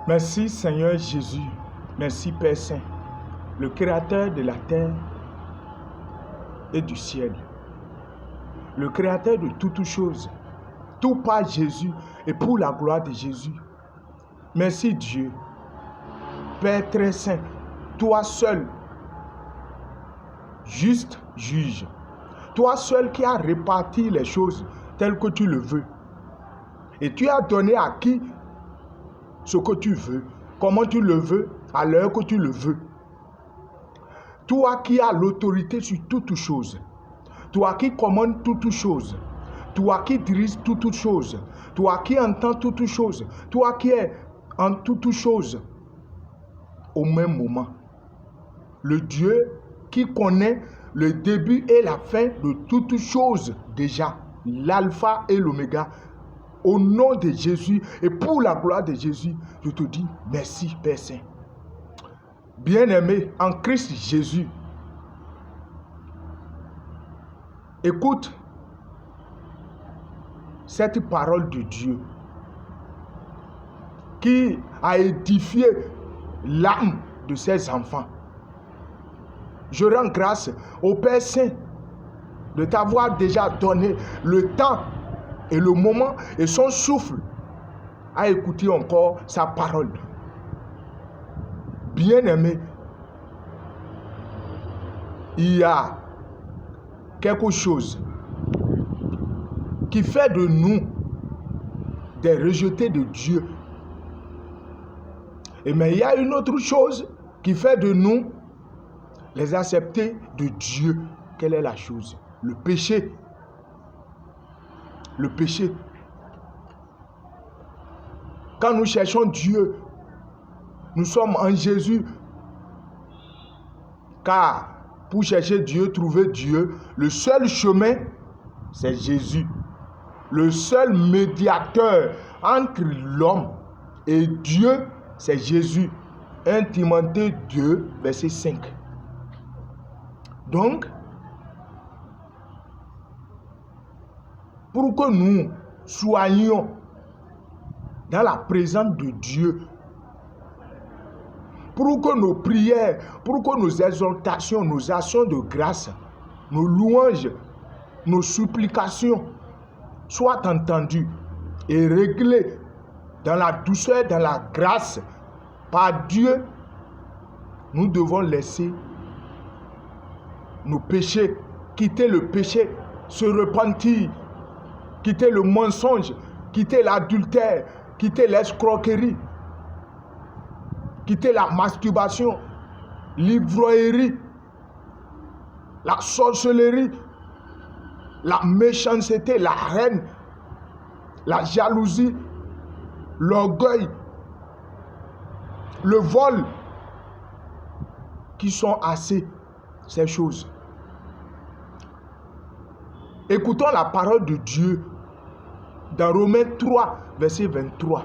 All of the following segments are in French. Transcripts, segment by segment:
Merci Seigneur Jésus, merci Père Saint, le Créateur de la terre et du ciel, le Créateur de toutes choses, tout par Jésus et pour la gloire de Jésus. Merci Dieu, Père très saint, toi seul, juste juge, toi seul qui as réparti les choses telles que tu le veux. Et tu as donné à qui ce que tu veux, comment tu le veux, à l'heure que tu le veux. Toi qui as l'autorité sur toutes choses, toi qui commandes toutes choses, toi qui diriges toutes choses, toi qui entends toutes choses, toi qui es en toutes choses au même moment. Le Dieu qui connaît le début et la fin de toutes choses déjà, l'alpha et l'oméga. Au nom de Jésus et pour la gloire de Jésus, je te dis merci Père Saint. Bien-aimé en Christ Jésus, écoute cette parole de Dieu qui a édifié l'âme de ses enfants. Je rends grâce au Père Saint de t'avoir déjà donné le temps et le moment et son souffle à écouter encore sa parole. Bien-aimé, il y a quelque chose qui fait de nous des rejetés de Dieu. Mais il y a une autre chose qui fait de nous les acceptés de Dieu. Quelle est la chose? Le péché. Le péché. Quand nous cherchons Dieu, nous sommes en Jésus. Car pour chercher Dieu, trouver Dieu, le seul chemin, c'est Jésus. Le seul médiateur entre l'homme et Dieu, c'est Jésus. 1 Timothée 2, verset 5. Donc, pour que nous soyons dans la présence de Dieu, pour que nos prières, pour que nos exhortations, nos actions de grâce, nos louanges, nos supplications soient entendues et réglées dans la douceur, dans la grâce par Dieu, nous devons laisser nos péchés, quitter le péché, se repentir, quitter le mensonge, quitter l'adultère, quitter l'escroquerie, quitter la masturbation, l'ivrognerie, la sorcellerie, la méchanceté, la haine, la jalousie, l'orgueil, le vol, qui sont assez ces choses. Écoutons la parole de Dieu dans Romains 3, verset 23.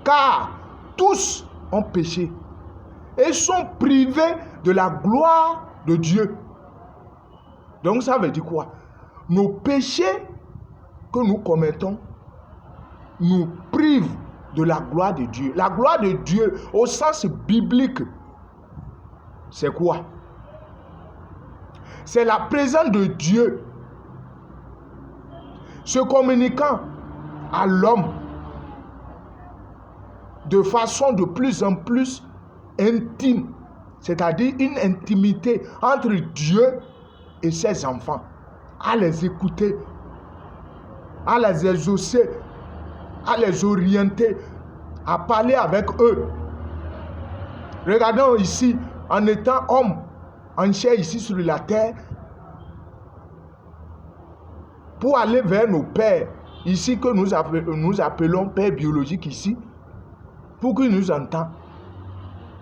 Car tous ont péché et sont privés de la gloire de Dieu. Donc ça veut dire quoi? Nos péchés que nous commettons nous privent de la gloire de Dieu. La gloire de Dieu au sens biblique, c'est quoi? C'est la présence de Dieu se communiquant à l'homme de façon de plus en plus intime, c'est-à-dire une intimité entre Dieu et ses enfants, à les écouter, à les exaucer, à les orienter, à parler avec eux. Regardons ici, en étant homme, en chair ici sur la terre, pour aller vers nos pères, ici que nous appelons père biologique ici, pour qu'il nous entende.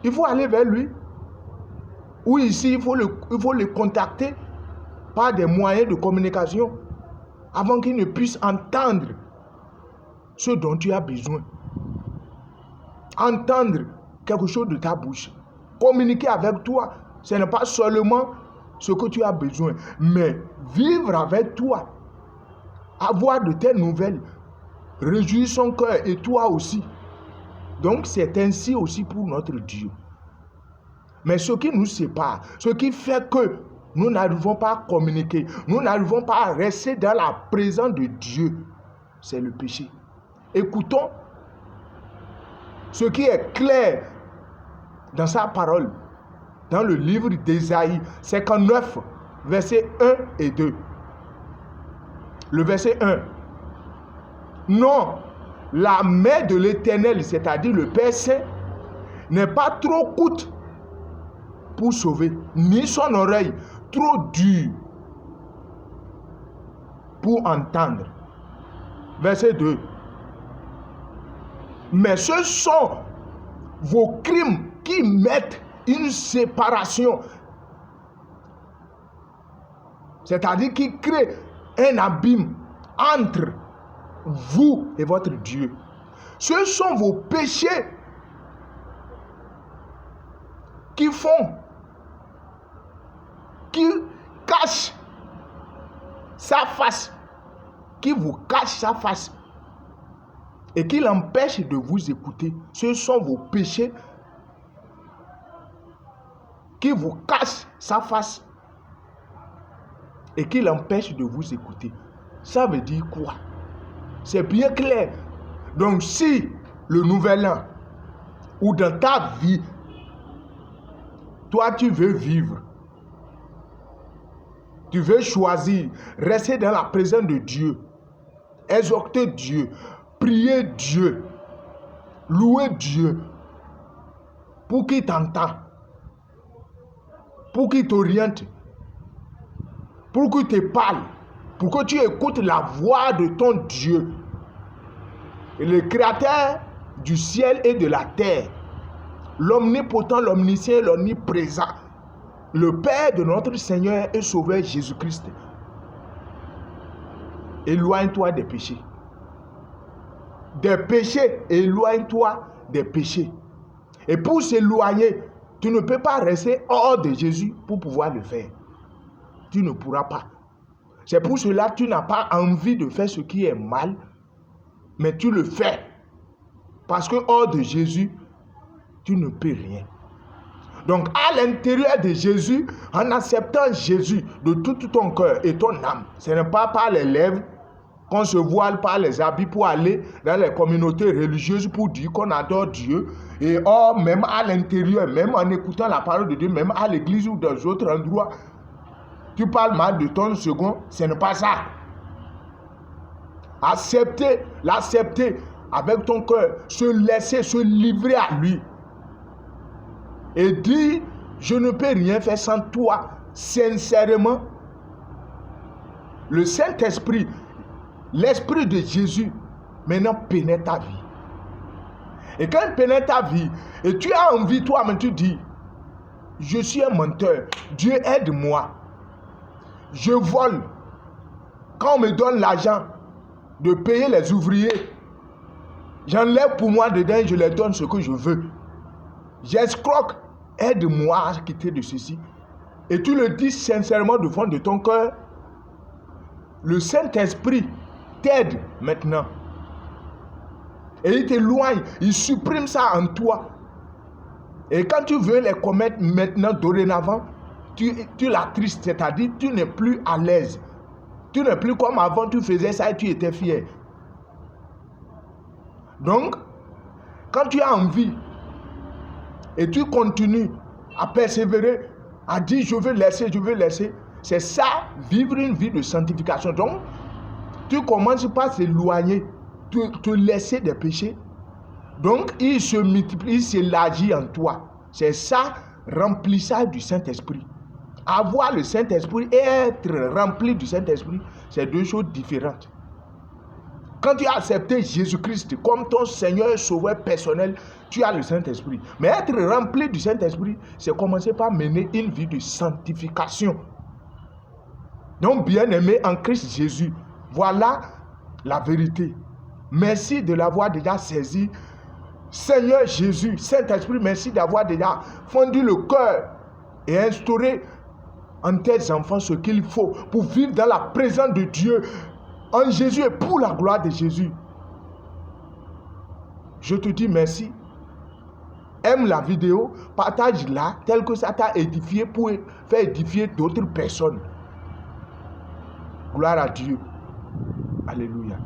Il faut aller vers lui. Ou ici, il faut le contacter par des moyens de communication avant qu'il ne puisse entendre ce dont tu as besoin. Entendre quelque chose de ta bouche. Communiquer avec toi, ce n'est pas seulement ce que tu as besoin, mais vivre avec toi, avoir de tes nouvelles, réjouir son cœur et toi aussi. Donc c'est ainsi aussi pour notre Dieu. Mais ce qui nous sépare, ce qui fait que nous n'arrivons pas à communiquer, nous n'arrivons pas à rester dans la présence de Dieu, c'est le péché. Écoutons ce qui est clair dans sa parole, dans le livre d'Ésaïe 59, versets 1 et 2. Le verset 1. Non, la main de l'Éternel, c'est-à-dire le Père Saint, n'est pas trop courte pour sauver, ni son oreille trop dure pour entendre. Verset 2. Mais ce sont vos crimes qui mettent une séparation, c'est-à-dire qui créent un abîme entre vous et votre Dieu. Ce sont vos péchés qui cachent sa face, qui vous cachent sa face et qui l'empêchent de vous écouter. Ce sont vos péchés qui vous cachent sa face et qui l'empêchent de vous écouter. Ça veut dire quoi? C'est bien clair. Donc si le nouvel an ou dans ta vie, toi tu veux vivre, tu veux choisir, rester dans la présence de Dieu, exhorter Dieu, prier Dieu, louer Dieu, pour qu'il t'entende, pour qu'il t'oriente, pour qu'il te parle, pour que tu écoutes la voix de ton Dieu, le Créateur du ciel et de la terre, l'omnipotent, l'omniscient, l'omniprésent, le Père de notre Seigneur et Sauveur Jésus-Christ. Éloigne-toi des péchés. Des péchés, éloigne-toi des péchés. Et pour s'éloigner, tu ne peux pas rester hors de Jésus pour pouvoir le faire. Tu ne pourras pas. C'est pour cela que tu n'as pas envie de faire ce qui est mal, mais tu le fais. Parce que hors de Jésus, tu ne peux rien. Donc à l'intérieur de Jésus, en acceptant Jésus de tout ton cœur et ton âme, ce n'est pas par les lèvres qu'on se voile, par les habits pour aller dans les communautés religieuses pour dire qu'on adore Dieu. Et or, même à l'intérieur, même en écoutant la parole de Dieu, même à l'église ou dans d'autres endroits, tu parles mal de ton second, ce n'est pas ça. L'accepter avec ton cœur, se laisser, se livrer à lui. Et dire, je ne peux rien faire sans toi, sincèrement. Le Saint-Esprit, l'Esprit de Jésus, maintenant pénètre ta vie. Et quand il pénètre ta vie, et tu as envie, toi-même, tu dis, je suis un menteur, Dieu aide-moi. Je vole. Quand on me donne l'argent de payer les ouvriers, j'enlève pour moi dedans et je leur donne ce que je veux. J'escroque, aide-moi à quitter de ceci. Et tu le dis sincèrement du fond de ton cœur. Le Saint-Esprit t'aide maintenant. Et il t'éloigne, il supprime ça en toi. Et quand tu veux les commettre maintenant, dorénavant, tu l'attristes, c'est-à-dire tu n'es plus à l'aise. Tu n'es plus comme avant, tu faisais ça et tu étais fier. Donc, quand tu as envie et tu continues à persévérer, à dire je veux laisser, c'est ça, vivre une vie de sanctification. Donc, tu commences par s'éloigner, te laisser des péchés. Donc, il se multiplie, il s'élargit en toi. C'est ça, remplissage du Saint-Esprit. Avoir le Saint-Esprit et être rempli du Saint-Esprit, c'est deux choses différentes. Quand tu as accepté Jésus-Christ comme ton Seigneur et Sauveur personnel, tu as le Saint-Esprit. Mais être rempli du Saint-Esprit, c'est commencer par mener une vie de sanctification. Donc, bien-aimé en Christ Jésus, voilà la vérité. Merci de l'avoir déjà saisi. Seigneur Jésus, Saint-Esprit, merci d'avoir déjà fondu le cœur et instauré en tes enfants ce qu'il faut pour vivre dans la présence de Dieu en Jésus et pour la gloire de Jésus. Je te dis merci Aime la vidéo, partage-la tel que ça t'a édifié pour faire édifier d'autres personnes. Gloire à Dieu. Alléluia.